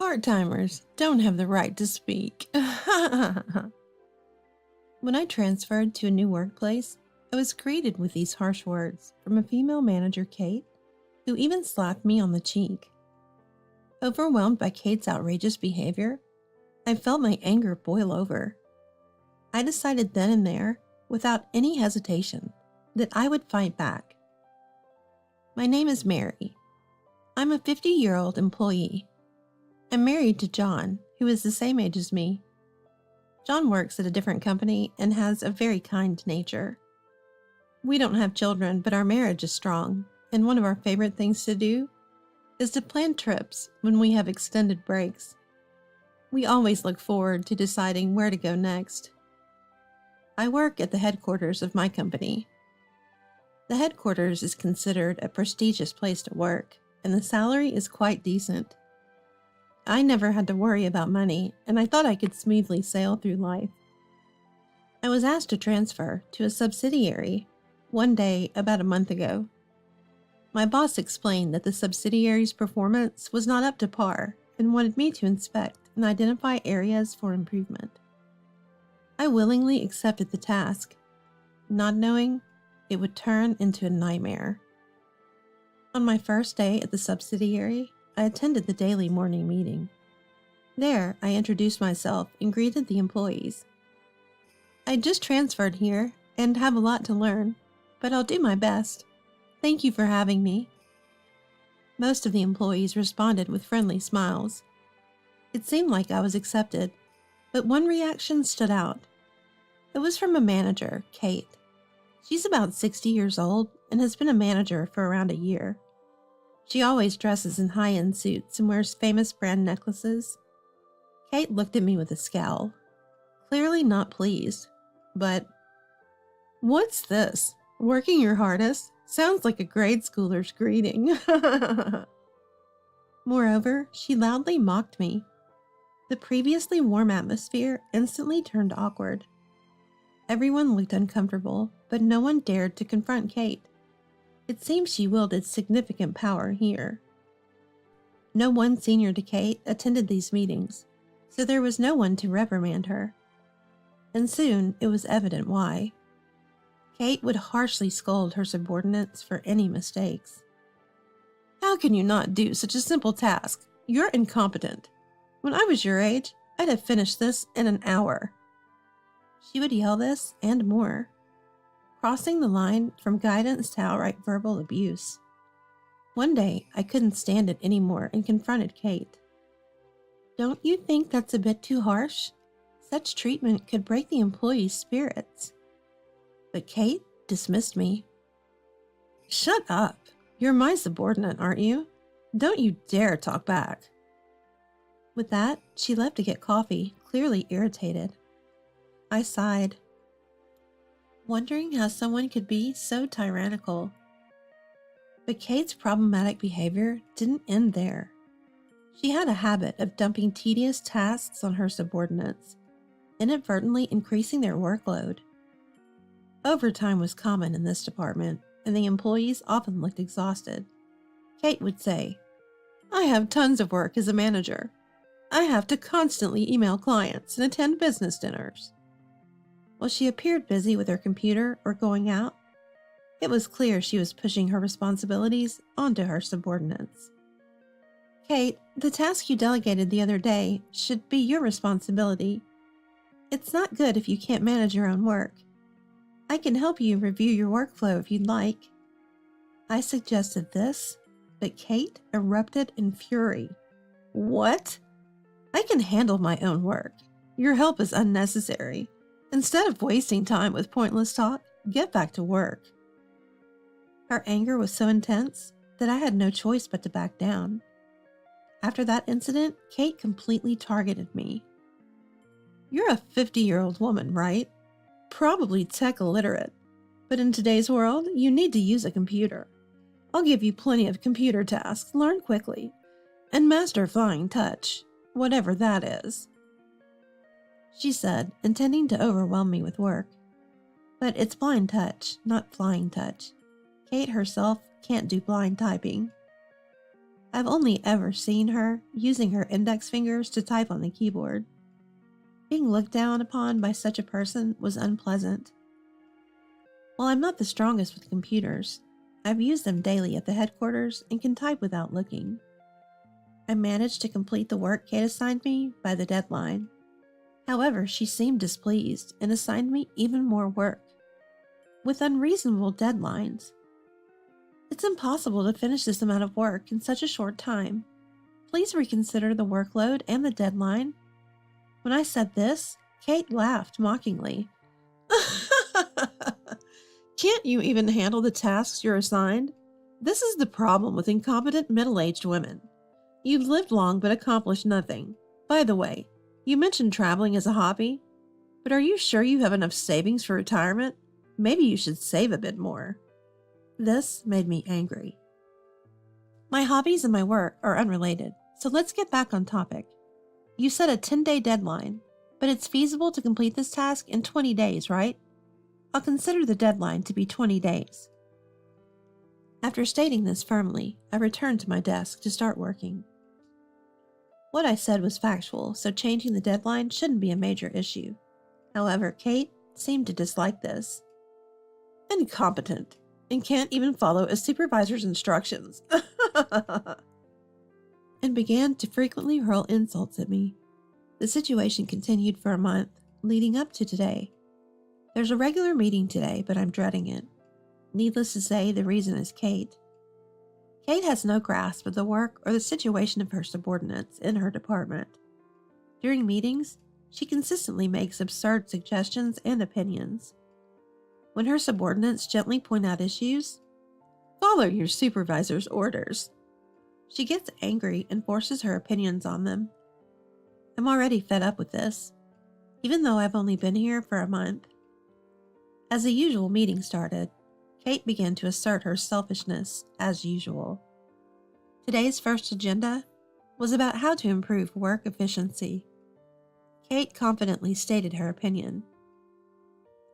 Part-timers don't have the right to speak. When I transferred to a new workplace, I was greeted with these harsh words from a female manager, Kate, who even slapped me on the cheek. Overwhelmed by Kate's outrageous behavior, I felt my anger boil over. I decided then and there, without any hesitation, that I would fight back. My name is Mary. I'm a 50-year-old employee. I'm married to John, who is the same age as me. John works at a different company and has a very kind nature. We don't have children, but our marriage is strong, and one of our favorite things to do is to plan trips when we have extended breaks. We always look forward to deciding where to go next. I work at the headquarters of my company. The headquarters is considered a prestigious place to work, and the salary is quite decent. I never had to worry about money, and I thought I could smoothly sail through life. I was asked to transfer to a subsidiary one day about a month ago. My boss explained that the subsidiary's performance was not up to par and wanted me to inspect and identify areas for improvement. I willingly accepted the task, not knowing it would turn into a nightmare. On my first day at the subsidiary, I attended the daily morning meeting. There, I introduced myself and greeted the employees. I just transferred here and have a lot to learn, but I'll do my best. Thank you for having me. Most of the employees responded with friendly smiles. It seemed like I was accepted, but one reaction stood out. It was from a manager, Kate. She's about 60 years old and has been a manager for around a year. She always dresses in high-end suits and wears famous brand necklaces. Kate looked at me with a scowl, clearly not pleased, but, "What's this? Working your hardest? Sounds like a grade schooler's greeting." Moreover, she loudly mocked me. The previously warm atmosphere instantly turned awkward. Everyone looked uncomfortable, but no one dared to confront Kate. It seems she wielded significant power here. No one senior to Kate attended these meetings, so there was no one to reprimand her. And soon it was evident why. Kate would harshly scold her subordinates for any mistakes. "How can you not do such a simple task? You're incompetent. When I was your age, I'd have finished this in an hour." She would yell this and more, crossing the line from guidance to outright verbal abuse. One day, I couldn't stand it anymore and confronted Kate. "Don't you think that's a bit too harsh? Such treatment could break the employees' spirits." But Kate dismissed me. "Shut up. You're my subordinate, aren't you? Don't you dare talk back." With that, she left to get coffee, clearly irritated. I sighed, wondering how someone could be so tyrannical. But Kate's problematic behavior didn't end there. She had a habit of dumping tedious tasks on her subordinates, inadvertently increasing their workload. Overtime was common in this department, and the employees often looked exhausted. Kate would say, "I have tons of work as a manager. I have to constantly email clients and attend business dinners." While she appeared busy with her computer or going out, it was clear she was pushing her responsibilities onto her subordinates. "Kate, the task you delegated the other day should be your responsibility. It's not good if you can't manage your own work. I can help you review your workflow if you'd like." I suggested this, but Kate erupted in fury. "What? I can handle my own work. Your help is unnecessary. Instead of wasting time with pointless talk, get back to work." Her anger was so intense that I had no choice but to back down. After that incident, Kate completely targeted me. "You're a 50-year-old woman, right? Probably tech illiterate. But in today's world, you need to use a computer. I'll give you plenty of computer tasks. Learn quickly. And master flying touch, whatever that is," she said, intending to overwhelm me with work. But it's blind touch, not flying touch. Kate herself can't do blind typing. I've only ever seen her using her index fingers to type on the keyboard. Being looked down upon by such a person was unpleasant. While I'm not the strongest with computers, I've used them daily at the headquarters and can type without looking. I managed to complete the work Kate assigned me by the deadline. However, she seemed displeased and assigned me even more work, with unreasonable deadlines. It's impossible to finish this amount of work in such a short time. Please reconsider the workload and the deadline. When I said this, Kate laughed mockingly. Can't you even handle the tasks you're assigned? This is the problem with incompetent middle-aged women. You've lived long but accomplished nothing. By the way, you mentioned traveling as a hobby, but are you sure you have enough savings for retirement? Maybe you should save a bit more. This made me angry. My hobbies and my work are unrelated, so let's get back on topic. You set a 10-day deadline, but it's feasible to complete this task in 20 days, right? I'll consider the deadline to be 20 days. After stating this firmly, I returned to my desk to start working. What I said was factual, so changing the deadline shouldn't be a major issue. However, Kate seemed to dislike this. Incompetent, and can't even follow a supervisor's instructions. And began to frequently hurl insults at me. The situation continued for a month, leading up to today. There's a regular meeting today, but I'm dreading it. Needless to say, the reason is Kate. Kate has no grasp of the work or the situation of her subordinates in her department. During meetings, she consistently makes absurd suggestions and opinions. When her subordinates gently point out issues, follow your supervisor's orders. She gets angry and forces her opinions on them. I'm already fed up with this, even though I've only been here for a month. As the usual meeting started, Kate began to assert her selfishness as usual. Today's first agenda was about how to improve work efficiency. Kate confidently stated her opinion.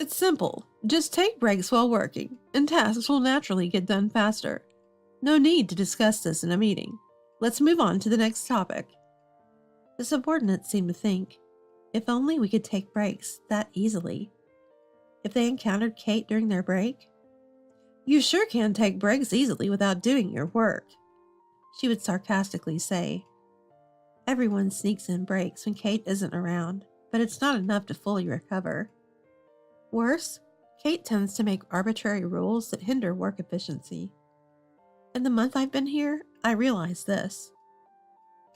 It's simple. Just take breaks while working, and tasks will naturally get done faster. No need to discuss this in a meeting. Let's move on to the next topic. The subordinates seemed to think, if only we could take breaks that easily. If they encountered Kate during their break, you sure can take breaks easily without doing your work, she would sarcastically say. Everyone sneaks in breaks when Kate isn't around, but it's not enough to fully recover. Worse, Kate tends to make arbitrary rules that hinder work efficiency. In the month I've been here, I realized this.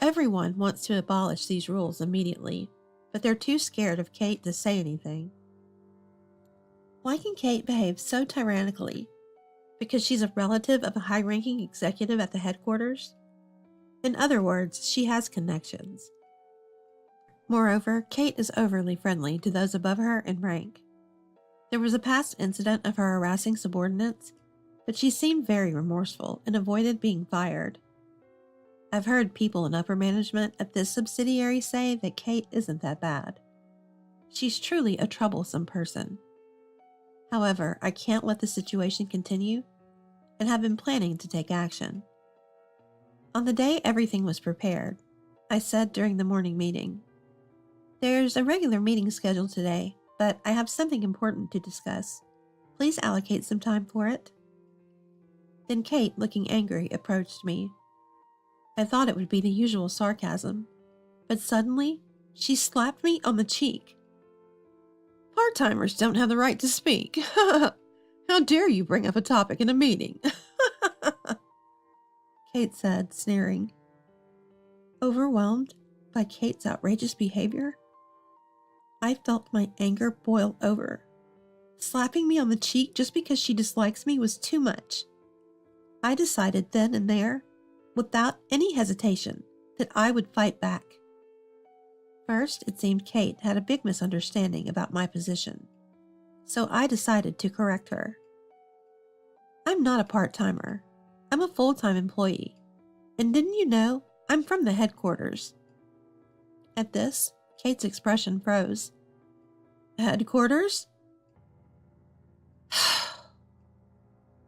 Everyone wants to abolish these rules immediately, but they're too scared of Kate to say anything. Why can Kate behave so tyrannically? Because she's a relative of a high-ranking executive at the headquarters? In other words, she has connections. Moreover, Kate is overly friendly to those above her in rank. There was a past incident of her harassing subordinates, but she seemed very remorseful and avoided being fired. I've heard people in upper management at this subsidiary say that Kate isn't that bad. She's truly a troublesome person. However, I can't let the situation continue and have been planning to take action. On the day everything was prepared, I said during the morning meeting, "There's a regular meeting scheduled today, but I have something important to discuss. Please allocate some time for it." Then Kate, looking angry, approached me. I thought it would be the usual sarcasm, but suddenly she slapped me on the cheek. "Part-timers don't have the right to speak. How dare you bring up a topic in a meeting?" Kate said, sneering. Overwhelmed by Kate's outrageous behavior, I felt my anger boil over. Slapping me on the cheek just because she dislikes me was too much. I decided then and there, without any hesitation, that I would fight back. First, it seemed Kate had a big misunderstanding about my position, so I decided to correct her. I'm not a part-timer. I'm a full-time employee. And didn't you know, I'm from the headquarters. At this, Kate's expression froze. Headquarters?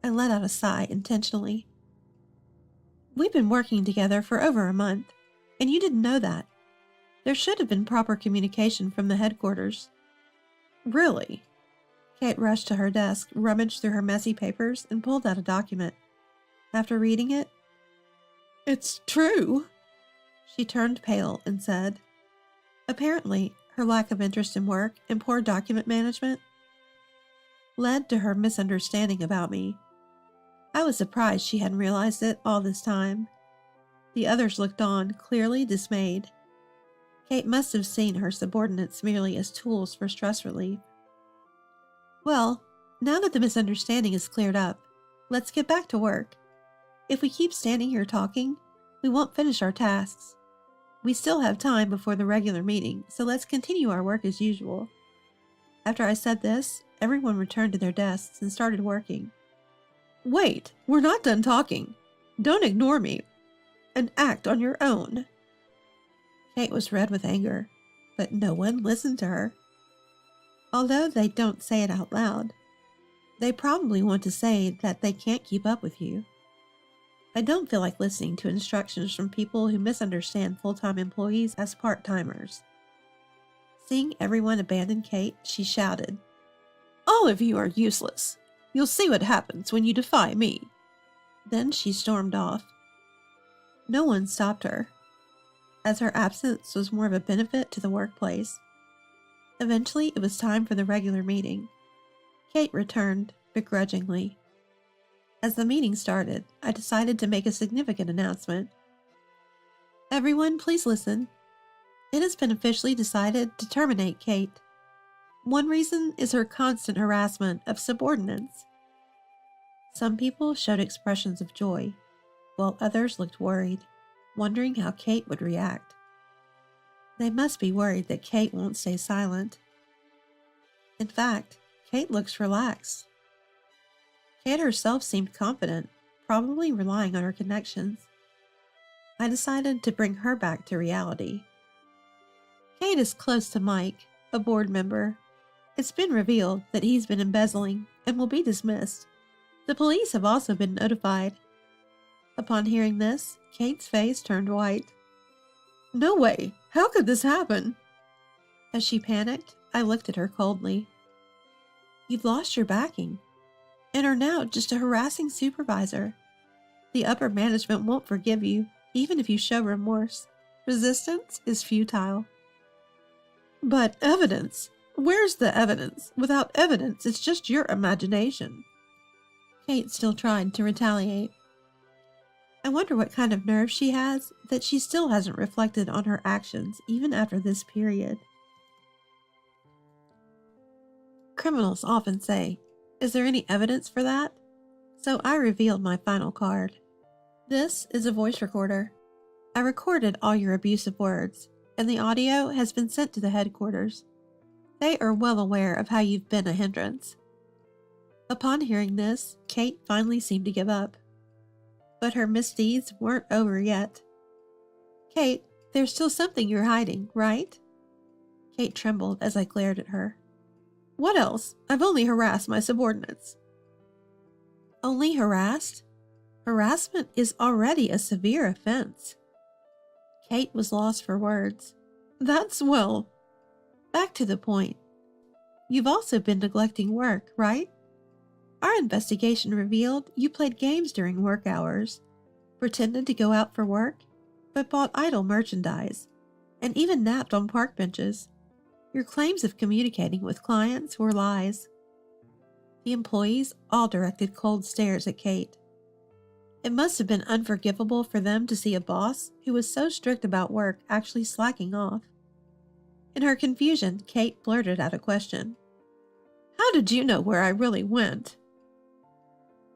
I let out a sigh intentionally. We've been working together for over a month, and you didn't know that. There should have been proper communication from the headquarters." "Really?" Kate rushed to her desk, rummaged through her messy papers, and pulled out a document. After reading it, "It's true." She turned pale and said, apparently, her lack of interest in work and poor document management led to her misunderstanding about me. I was surprised she hadn't realized it all this time. The others looked on, clearly dismayed. Kate must have seen her subordinates merely as tools for stress relief. "Well, now that the misunderstanding is cleared up, let's get back to work. If we keep standing here talking, we won't finish our tasks. We still have time before the regular meeting, so let's continue our work as usual." After I said this, everyone returned to their desks and started working. "Wait, we're not done talking. Don't ignore me, and act on your own." Kate was red with anger, but no one listened to her. Although they don't say it out loud, they probably want to say that they can't keep up with you. I don't feel like listening to instructions from people who misunderstand full-time employees as part-timers. Seeing everyone abandon Kate, she shouted, "All of you are useless. You'll see what happens when you defy me." Then she stormed off. No one stopped her, as her absence was more of a benefit to the workplace. Eventually, it was time for the regular meeting. Kate returned, begrudgingly. As the meeting started, I decided to make a significant announcement. "Everyone, please listen. It has been officially decided to terminate Kate. One reason is her constant harassment of subordinates." Some people showed expressions of joy, while others looked worried, wondering how Kate would react. They must be worried that Kate won't stay silent. In fact, Kate looks relaxed. Kate herself seemed confident, probably relying on her connections. I decided to bring her back to reality. Kate is close to Mike, a board member. It's been revealed that he's been embezzling and will be dismissed. The police have also been notified. Upon hearing this, Kate's face turned white. "No way! How could this happen?" As she panicked, I looked at her coldly. "You've lost your backing, and are now just a harassing supervisor. The upper management won't forgive you, even if you show remorse. Resistance is futile." "But evidence! Where's the evidence? Without evidence, it's just your imagination." Kate still tried to retaliate. I wonder what kind of nerve she has that she still hasn't reflected on her actions even after this period. Criminals often say, "Is there any evidence for that?" So I revealed my final card. This is a voice recorder. I recorded all your abusive words, and the audio has been sent to the headquarters. They are well aware of how you've been a hindrance. Upon hearing this, Kate finally seemed to give up. But her misdeeds weren't over yet. "Kate, there's still something you're hiding, right?" Kate trembled as I glared at her. "What else? I've only harassed my subordinates." "Only harassed? Harassment is already a severe offense." Kate was lost for words. Well, back to the point. You've also been neglecting work, right? Our investigation revealed you played games during work hours, pretended to go out for work, but bought idle merchandise, and even napped on park benches. Your claims of communicating with clients were lies. The employees all directed cold stares at Kate. It must have been unforgivable for them to see a boss who was so strict about work actually slacking off. In her confusion, Kate blurted out a question. "How did you know where I really went?"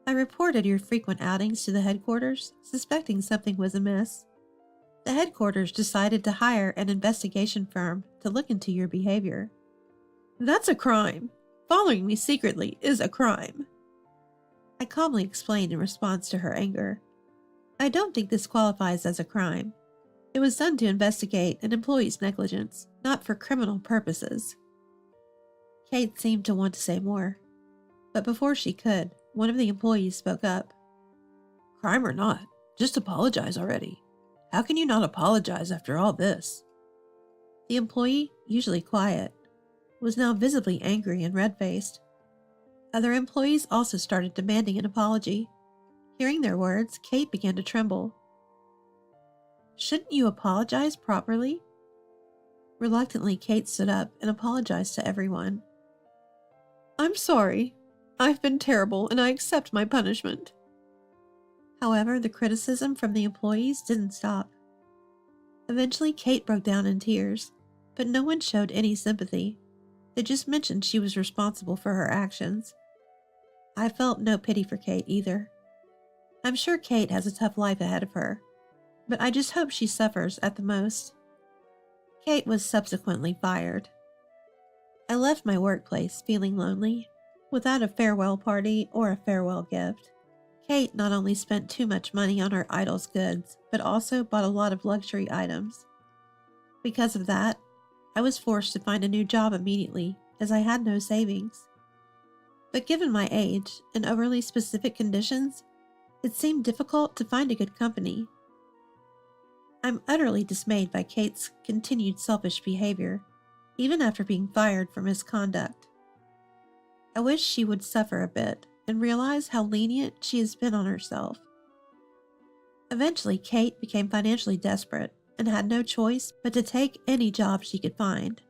"I reported your frequent outings to the headquarters, suspecting something was amiss. The headquarters decided to hire an investigation firm to look into your behavior." "That's a crime. Following me secretly is a crime." I calmly explained in response to her anger. "I don't think this qualifies as a crime. It was done to investigate an employee's negligence, not for criminal purposes." Kate seemed to want to say more, but before she could, one of the employees spoke up. "Crime or not, Just apologize already. How can you not apologize after all this? The employee, usually quiet, was now visibly angry and red-faced. Other employees also started demanding an apology. Hearing their words, Kate began to tremble. Shouldn't you apologize properly? Reluctantly, Kate stood up and apologized to everyone. I'm sorry. I've been terrible and I accept my punishment. However, the criticism from the employees didn't stop. Eventually, Kate broke down in tears, but no one showed any sympathy. They just mentioned she was responsible for her actions. I felt no pity for Kate either. I'm sure Kate has a tough life ahead of her, but I just hope she suffers at the most. Kate was subsequently fired. I left my workplace feeling lonely, without a farewell party or a farewell gift. Kate not only spent too much money on her idol's goods, but also bought a lot of luxury items. Because of that, I was forced to find a new job immediately, as I had no savings. But given my age and overly specific conditions, it seemed difficult to find a good company. I'm utterly dismayed by Kate's continued selfish behavior, even after being fired for misconduct. I wish she would suffer a bit and realize how lenient she has been on herself. Eventually, Kate became financially desperate and had no choice but to take any job she could find.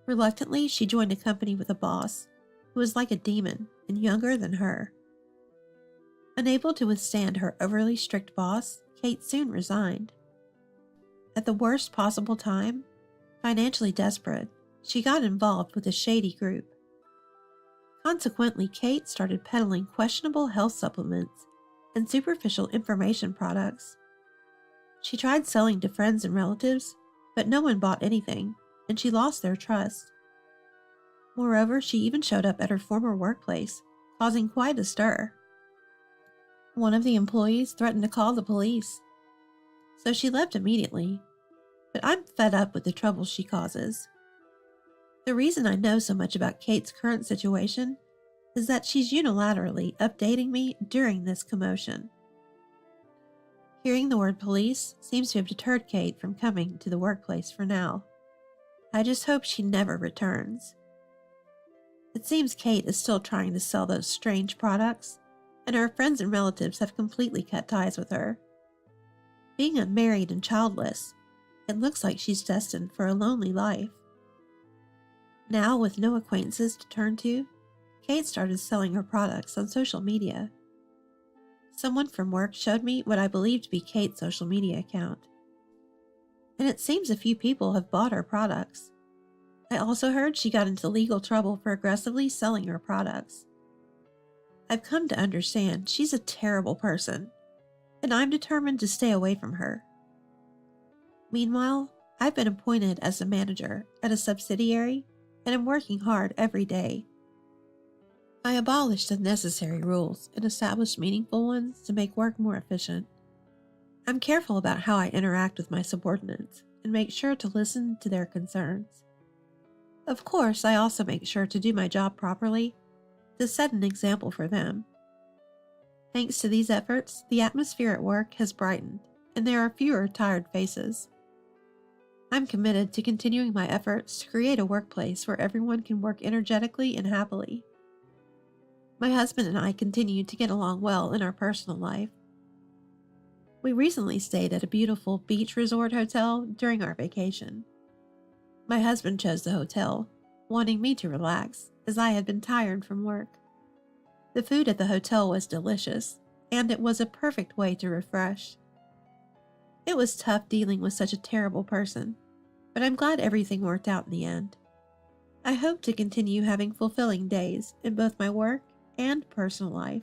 Reluctantly, she joined a company with a boss who was like a demon and younger than her. Unable to withstand her overly strict boss, Kate soon resigned. At the worst possible time, financially desperate, she got involved with a shady group. Consequently, Kate started peddling questionable health supplements and superficial information products. She tried selling to friends and relatives, but no one bought anything, and she lost their trust. Moreover, she even showed up at her former workplace, causing quite a stir. One of the employees threatened to call the police, so she left immediately, but I'm fed up with the trouble she causes. The reason I know so much about Kate's current situation is that she's unilaterally updating me during this commotion. Hearing the word police seems to have deterred Kate from coming to the workplace for now. I just hope she never returns. It seems Kate is still trying to sell those strange products, and her friends and relatives have completely cut ties with her. Being unmarried and childless, it looks like she's destined for a lonely life. Now, with no acquaintances to turn to, Kate started selling her products on social media. Someone from work showed me what I believe to be Kate's social media account, and it seems a few people have bought her products. I also heard she got into legal trouble for aggressively selling her products. I've come to understand she's a terrible person, and I'm determined to stay away from her. Meanwhile, I've been appointed as a manager at a subsidiary and am working hard every day. I abolished unnecessary rules and established meaningful ones to make work more efficient. I'm careful about how I interact with my subordinates and make sure to listen to their concerns. Of course, I also make sure to do my job properly to set an example for them. Thanks to these efforts, the atmosphere at work has brightened, and there are fewer tired faces. I'm committed to continuing my efforts to create a workplace where everyone can work energetically and happily. My husband and I continue to get along well in our personal life. We recently stayed at a beautiful beach resort hotel during our vacation. My husband chose the hotel, wanting me to relax, as I had been tired from work. The food at the hotel was delicious, and it was a perfect way to refresh. It was tough dealing with such a terrible person, but I'm glad everything worked out in the end. I hope to continue having fulfilling days in both my work and personal life.